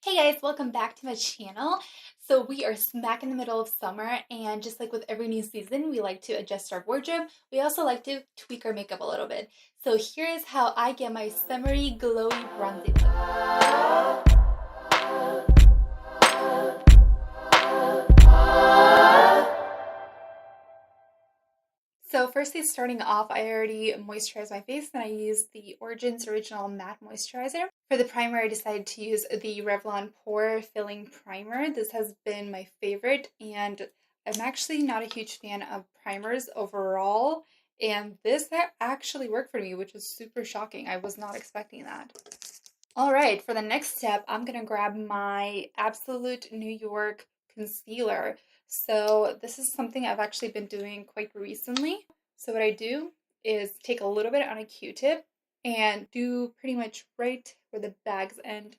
Hey guys, welcome back to my channel. So we are smack in the middle of summer, and just like with every new season, we like to adjust our wardrobe. We also like to tweak our makeup a little bit. So here is how I get my summery glowy bronzy look. So firstly, starting off, I already moisturized my face and I used the Origins Original Matte Moisturizer. For the primer, I decided to use the Revlon Pore Filling Primer. This has been my favorite, and I'm actually not a huge fan of primers overall, and this actually worked for me, which was super shocking. I was not expecting that. Alright, for the next step, I'm going to grab my Absolute New York concealer. So this is something I've actually been doing quite recently. So what I do is take a little bit on a Q-tip and do pretty much right where the bags end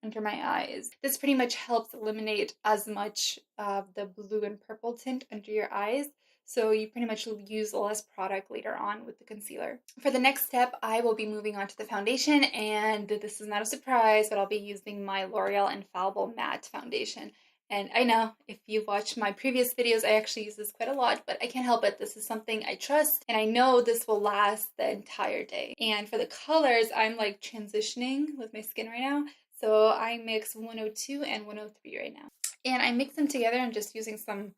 under my eyes. This pretty much helps eliminate as much of the blue and purple tint under your eyes. So you pretty much use less product later on with the concealer. For the next step, I will be moving on to the foundation, and this is not a surprise, but I'll be using my L'Oreal Infallible Matte Foundation. And I know, if you've watched my previous videos, I actually use this quite a lot, but I can't help it. This is something I trust, and I know this will last the entire day. And for the colors, I'm like transitioning with my skin right now. So I mix 102 and 103 right now. And I mix them together and just using some,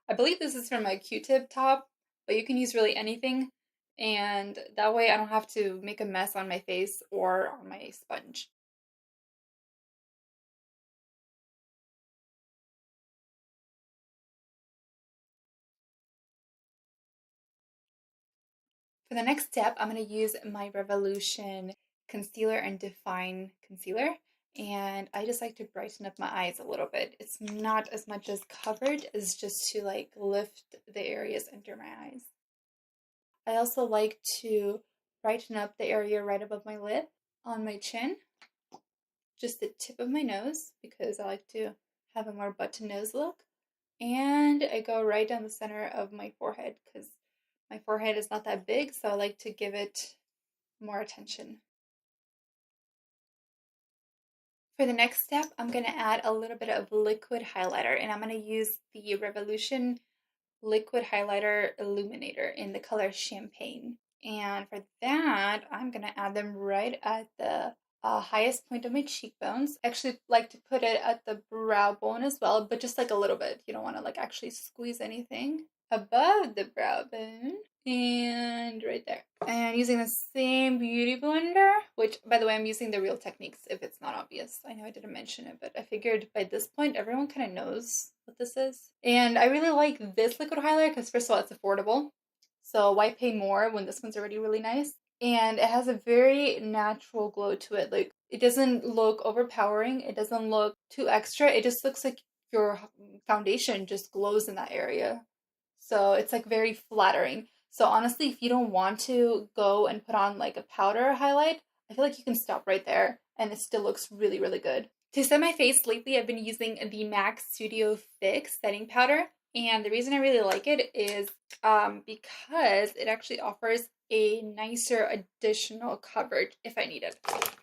I believe this is from a Q-tip top, but you can use really anything. And that way I don't have to make a mess on my face or on my sponge. For the next step, I'm going to use my Revolution Concealer and Define Concealer. And I just like to brighten up my eyes a little bit. It's not as much as covered as just to like lift the areas under my eyes. I also like to brighten up the area right above my lip, on my chin, just the tip of my nose, because I like to have a more button nose look. And I go right down the center of my forehead because my forehead is not that big, so I like to give it more attention. For the next step, I'm going to add a little bit of liquid highlighter, and I'm going to use the Revolution Liquid Highlighter Illuminator in the color Champagne. And for that, I'm going to add them right at the highest point of my cheekbones. I actually like to put it at the brow bone as well, but just like a little bit. You don't want to like actually squeeze anything. Above the brow bone and right there. And using the same beauty blender, which by the way, I'm using the Real Techniques if it's not obvious. I know I didn't mention it, but I figured by this point everyone kind of knows what this is. And I really like this liquid highlighter because first of all, it's affordable. So why pay more when this one's already really nice? And it has a very natural glow to it. Like, it doesn't look overpowering. It doesn't look too extra. It just looks like your foundation just glows in that area. So it's like very flattering. So honestly, if you don't want to go and put on like a powder highlight, I feel like you can stop right there and it still looks really, really good. To set my face lately, I've been using the MAC Studio Fix setting powder. And the reason I really like it is because it actually offers a nicer additional coverage if I need it.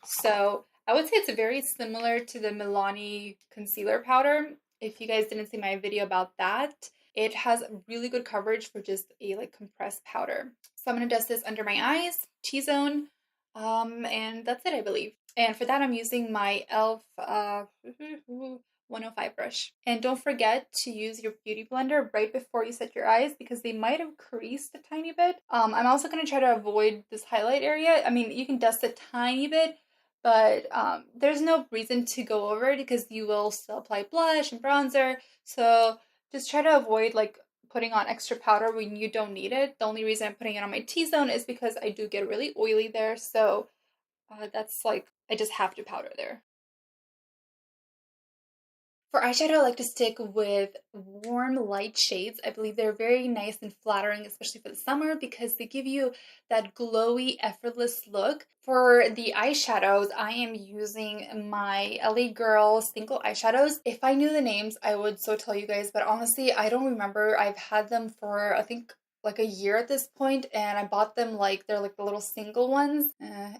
So I would say it's very similar to the Milani concealer powder. If you guys didn't see my video about that, it has really good coverage for just a like compressed powder. So I'm going to dust this under my eyes, T-zone, and that's it, I believe. And for that, I'm using my e.l.f. 105 brush. And don't forget to use your beauty blender right before you set your eyes because they might have creased a tiny bit. I'm also going to try to avoid this highlight area. I mean, you can dust a tiny bit, but there's no reason to go over it because you will still apply blush and bronzer. So just try to avoid like putting on extra powder when you don't need it. The only reason I'm putting it on my T-zone is because I do get really oily there. So that's like, I just have to powder there. For eyeshadow, I like to stick with warm, light shades. I believe they're very nice and flattering, especially for the summer, because they give you that glowy, effortless look. For the eyeshadows, I am using my LA Girl single eyeshadows. If I knew the names, I would so tell you guys, but honestly, I don't remember. I've had them for, I think, like a year at this point, and I bought them like they're like the little single ones.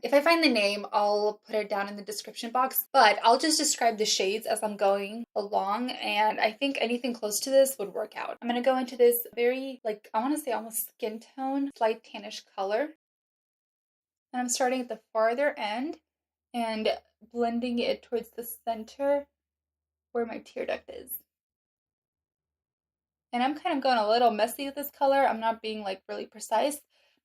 If I find the name, I'll put it down in the description box, but I'll just describe the shades as I'm going along, and I think anything close to this would work out. I'm gonna go into this very, like, I want to say almost skin tone, light tannish color, and I'm starting at the farther end and blending it towards the center where my tear duct is. And I'm kind of going a little messy with this color. I'm not being like really precise.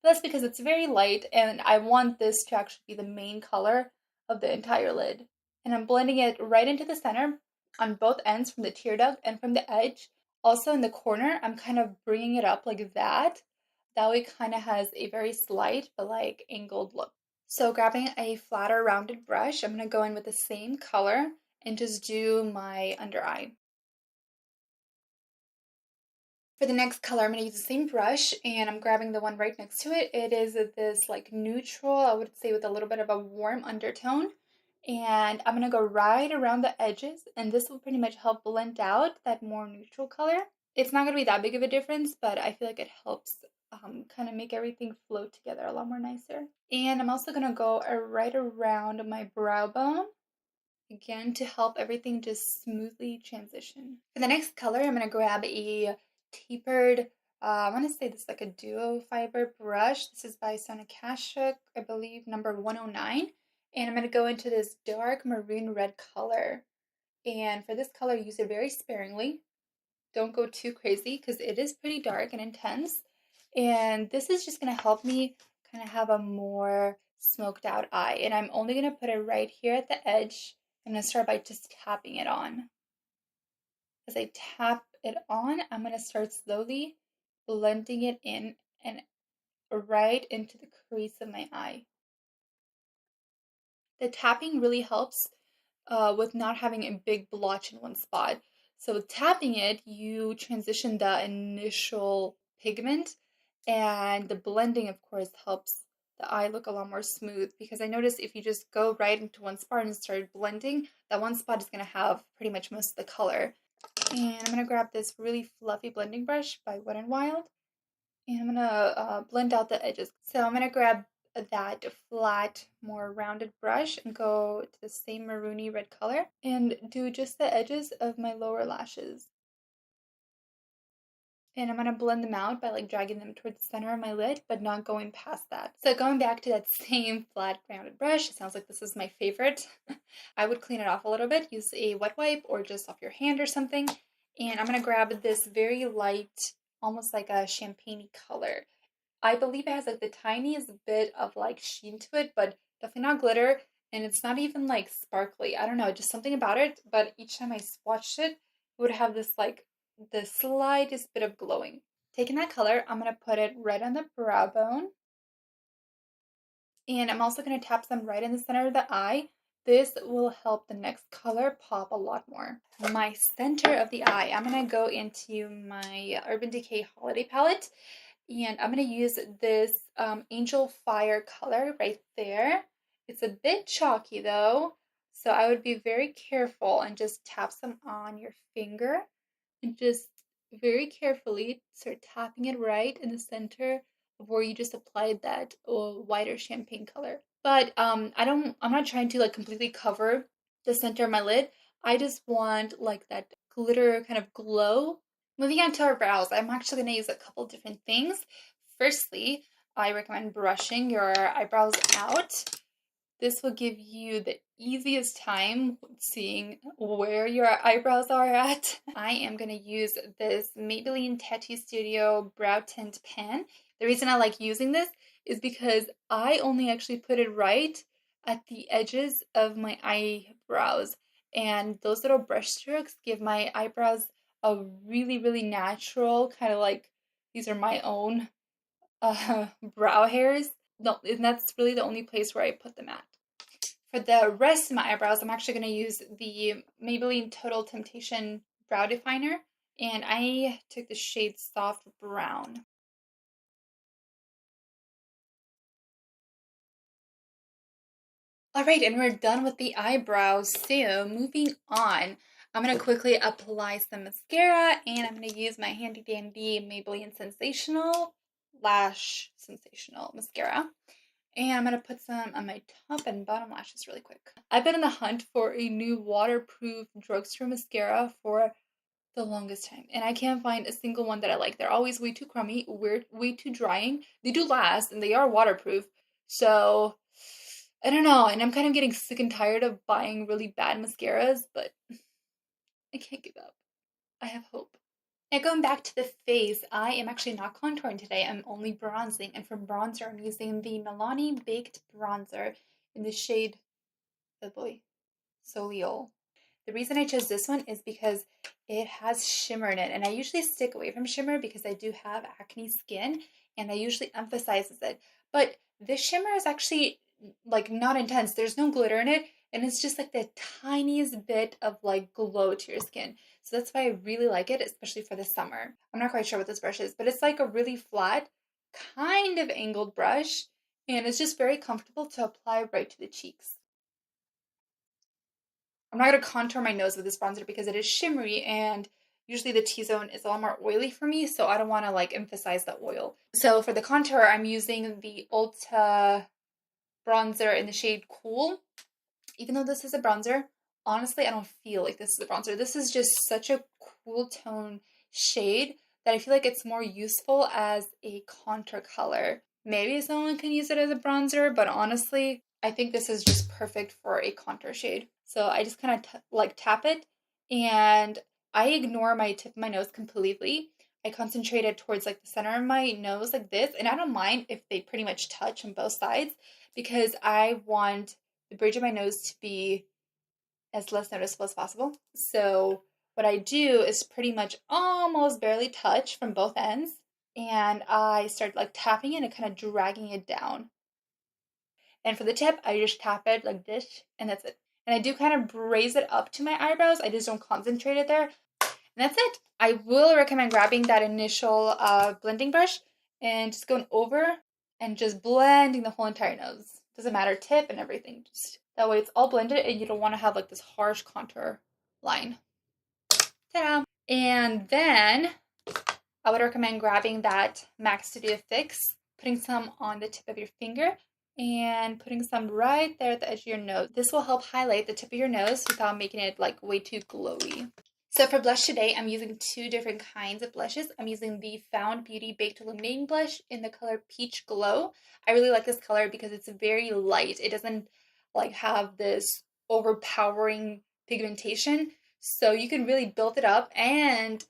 But that's because it's very light and I want this to actually be the main color of the entire lid. And I'm blending it right into the center on both ends from the tear duct and from the edge. Also in the corner, I'm kind of bringing it up like that. That way it kind of has a very slight but like angled look. So grabbing a flatter rounded brush, I'm going to go in with the same color and just do my under eye. For the next color, I'm going to use the same brush, and I'm grabbing the one right next to it. It is this like neutral, I would say with a little bit of a warm undertone. And I'm going to go right around the edges, and this will pretty much help blend out that more neutral color. It's not going to be that big of a difference, but I feel like it helps kind of make everything flow together a lot more nicer. And I'm also going to go right around my brow bone, again, to help everything just smoothly transition. For the next color, I'm going to grab a tapered, I want to say this is like a duo fiber brush. This is by Sonicashuk, I believe, number 109. And I'm going to go into this dark maroon red color. And for this color, use it very sparingly. Don't go too crazy because it is pretty dark and intense. And this is just going to help me kind of have a more smoked out eye. And I'm only going to put it right here at the edge. I'm going to start by just tapping it on. As I tap it on, I'm going to start slowly blending it in and right into the crease of my eye. The tapping really helps with not having a big blotch in one spot. So with tapping it, you transition the initial pigment, and the blending, of course, helps the eye look a lot more smooth, because I noticed if you just go right into one spot and start blending, that one spot is going to have pretty much most of the color. And I'm going to grab this really fluffy blending brush by Wet n Wild, and I'm going to blend out the edges. So I'm going to grab that flat, more rounded brush and go to the same maroony red color and do just the edges of my lower lashes. And I'm going to blend them out by like dragging them towards the center of my lid, but not going past that. So going back to that same flat rounded brush, it sounds like this is my favorite. I would clean it off a little bit, use a wet wipe or just off your hand or something. And I'm going to grab this very light, almost like a champagne color. I believe it has like the tiniest bit of like sheen to it, but definitely not glitter. And it's not even like sparkly. I don't know, just something about it. But each time I swatched it, it would have this like the slightest bit of glowing. Taking that color, I'm going to put it right on the brow bone. And I'm also going to tap some right in the center of the eye. This will help the next color pop a lot more. My center of the eye, I'm going to go into my Urban Decay Holiday Palette. And I'm going to use this Angel Fire color right there. It's a bit chalky though, so I would be very careful and just tap some on your finger and just very carefully start tapping it right in the center of where you just applied that whiter champagne color. But I'm not trying to like completely cover the center of my lid. I just want like that glitter kind of glow. Moving on to our brows, I'm actually going to use a couple different things. Firstly, I recommend brushing your eyebrows out. This will give you the easiest time seeing where your eyebrows are at. I am going to use this Maybelline Tattoo Studio Brow Tint Pen. The reason I like using this is because I only actually put it right at the edges of my eyebrows. And those little brush strokes give my eyebrows a really, really natural, kind of like these are my own brow hairs. No, and that's really the only place where I put them at. For the rest of my eyebrows, I'm actually going to use the Maybelline Total Temptation Brow Definer, and I took the shade Soft Brown. Alright, and we're done with the eyebrows, so moving on. I'm going to quickly apply some mascara, and I'm going to use my handy dandy Maybelline Sensational. Lash Sensational mascara. And I'm going to put some on my top and bottom lashes really quick. I've been in the hunt for a new waterproof drugstore mascara for the longest time, and I can't find a single one that I like. They're always way too crummy, weird, way too drying. They do last, and they are waterproof. So, I don't know, and I'm kind of getting sick and tired of buying really bad mascaras, but I can't give up. I have hope. Now going back to the face, I am actually not contouring today. I'm only bronzing. And for bronzer, I'm using the Milani Baked Bronzer in the shade, oh boy, Soleil. The reason I chose this one is because it has shimmer in it. And I usually stick away from shimmer because I do have acne skin and I usually emphasize it. But this shimmer is actually like not intense. There's no glitter in it. And it's just like the tiniest bit of like glow to your skin. So that's why I really like it, especially for the summer. I'm not quite sure what this brush is, but it's like a really flat, kind of angled brush. And it's just very comfortable to apply right to the cheeks. I'm not going to contour my nose with this bronzer because it is shimmery and usually the T-zone is a lot more oily for me, so I don't want to like emphasize the oil. So for the contour, I'm using the Ulta bronzer in the shade Cool. Even though this is a bronzer, honestly, I don't feel like this is a bronzer. This is just such a cool tone shade that I feel like it's more useful as a contour color. Maybe someone can use it as a bronzer, but honestly, I think this is just perfect for a contour shade. So I just kind of like tap it and I ignore my tip of my nose completely. I concentrate it towards like the center of my nose like this, and I don't mind if they pretty much touch on both sides because I want the bridge of my nose to be as less noticeable as possible. So what I do is pretty much almost barely touch from both ends, and I start like tapping it and kind of dragging it down. And for the tip, I just tap it like this, and that's it. And I do kind of raise it up to my eyebrows. I just don't concentrate it there. And that's it. I will recommend grabbing that initial blending brush and just going over and just blending the whole entire nose. Doesn't matter, tip and everything. Just that way it's all blended and you don't want to have like this harsh contour line. Ta-da! And then I would recommend grabbing that MAC Studio Fix, putting some on the tip of your finger, and putting some right there at the edge of your nose. This will help highlight the tip of your nose without making it like way too glowy. So for blush today, I'm using two different kinds of blushes. I'm using the Found Beauty Baked Illuminating Blush in the color Peach Glow. I really like this color because it's very light. It doesn't like have this overpowering pigmentation. So you can really build it up and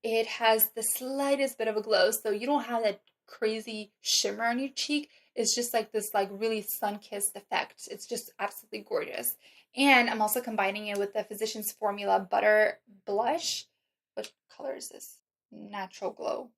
it has the slightest bit of a glow. So you don't have that crazy shimmer on your cheek. It's just like this like really sun-kissed effect. It's just absolutely gorgeous. And I'm also combining it with the Physicians Formula Butter Blush. What color is this? Natural Glow.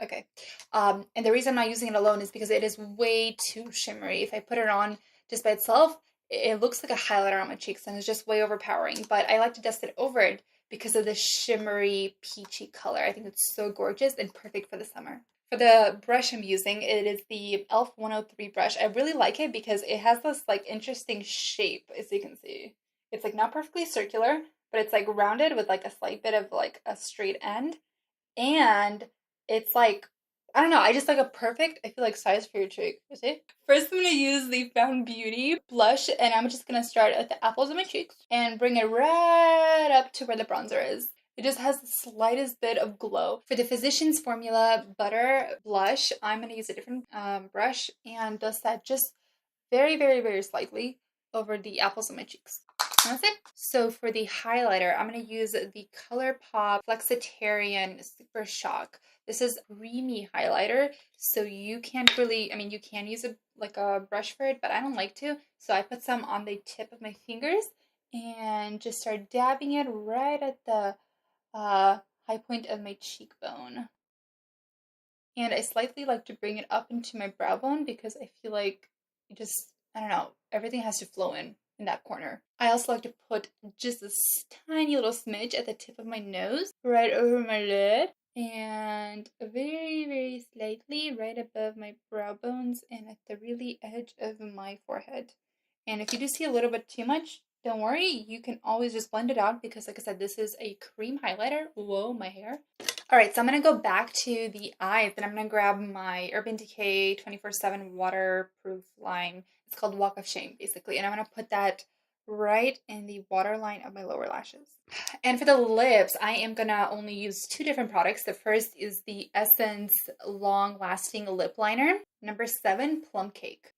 Okay. And the reason I'm not using it alone is because it is way too shimmery. If I put it on just by itself, it looks like a highlighter on my cheeks and it's just way overpowering. But I like to dust it over it because of the shimmery, peachy color. I think it's so gorgeous and perfect for the summer. For the brush I'm using, it is the e.l.f. 103 brush. I really like it because it has this like interesting shape, as you can see. It's like not perfectly circular, but it's like rounded with like a slight bit of like a straight end. And it's like, I don't know, I just like a perfect, I feel like, size for your cheek. You see? First, I'm going to use the Found Beauty blush, and I'm just going to start at the apples of my cheeks and bring it right up to where the bronzer is. It just has the slightest bit of glow. For the Physicians Formula Butter Blush, I'm going to use a different brush and dust that just very, very, very slightly over the apples of my cheeks. And that's it. So for the highlighter, I'm going to use the ColourPop Flexitarian Super Shock. This is a creamy highlighter, so you can't really, I mean, you can use like a brush for it, but I don't like to. So I put some on the tip of my fingers and just start dabbing it right at the high point of my cheekbone. And I slightly like to bring it up into my brow bone because I feel like it just, I don't know, everything has to flow in that corner. I also like to put just a tiny little smidge at the tip of my nose, right over my lid, and very, very slightly right above my brow bones and at the really edge of my forehead. And if you do see a little bit too much, Don't worry, you can always just blend it out because like I said, this is a cream highlighter. Whoa, my hair. All right, so I'm gonna go back to the eyes and I'm gonna grab my Urban Decay 24/7 waterproof line. It's called Walk of Shame, basically. And I'm gonna put that right in the waterline of my lower lashes. And for the lips, I am gonna only use two different products. The first is the Essence Long Lasting Lip Liner, number 7, Plum Cake.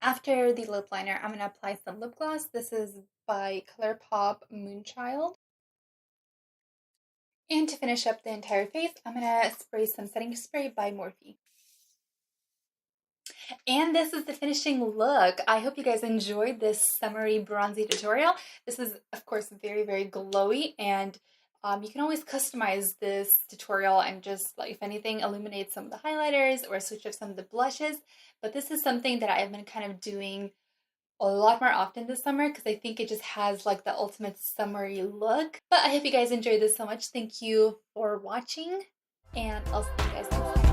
After the lip liner, I'm gonna apply some lip gloss. This is by ColourPop Moonchild. And to finish up the entire face, I'm gonna spray some setting spray by Morphe. And this is the finishing look. I hope you guys enjoyed this summery bronzy tutorial. This is, of course, very, very glowy, and you can always customize this tutorial and just, like, if anything, illuminate some of the highlighters or switch up some of the blushes. But this is something that I've been kind of doing a lot more often this summer because I think it just has like the ultimate summery look. But I hope you guys enjoyed this so much. Thank you for watching, and I'll see you guys next time.